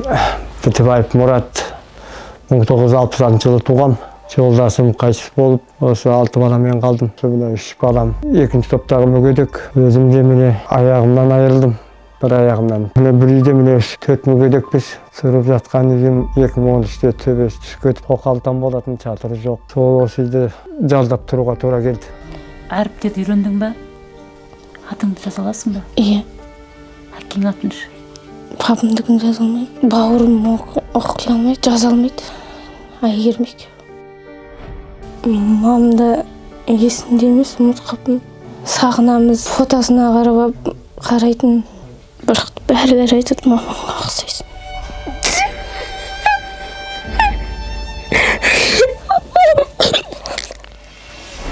Бүтібаев Мұрат 1960-жылы туғам. Жолдасым қайтыс болып, осы 6 баламен қалдым. Міне 3 балам. Екінші топтағы мүгедек. Өзім де міне аяғымнан айырылдым. Бір аяғымнан. Міне бір үйде міне 4 мүгедекпіз. Тұрып жатқан үйім 2013-те төбесі түсіп кетіп, қоқалтан болатын, чатыры жоқ. Сол осы үйде жалдап тұруға тура келді. Әріптерді үйрендің бе? Атыңды жаза аласың ба? Иә. Әкең атын ше? Папамдікін жаза алмайды. Бауырым оқи алмайды, жаза алмайды. Айгермек. Мамамды есінде емес, ұмытып қалдым. Сағынамыз, фотосына қарайтын. Бірақ бәрі айтады, мамаңа ұқсайсың.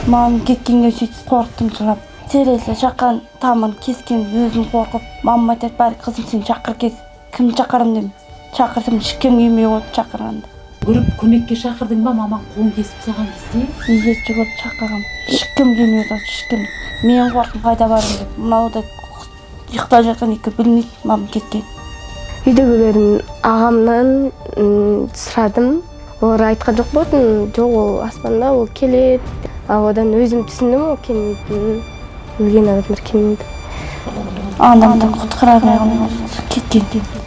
Мамам кеткенге сөйтіп қорықтым жылап. Терезі жаққан тамын кескен өзім қорқып. Мамам айтады, бәрі қызым сен шақыр кез. Кім шақырым дедім. Шақырсам ешкім келмей қойды шақырғанда. Көріп көмекке шақырдың ба, мамаң қолын кесіп салған кезде? Үйге жүгіріп шақырғам. Ешкім келмей қойды, ешкім. Мен қорқым қайда барым деп. Мынауда ұйықтап жатқан екі білмейді, мамам кеткен. Үйдегілерін ағамнан сұрадым. Олар айтқан жоқ болатын, жоқ ол аспанда, ол келеді. Ал одан өзім түсіндім, ол келмейтінін, өлген адамдар келмейді. Анамды құтқара алмай кеткен.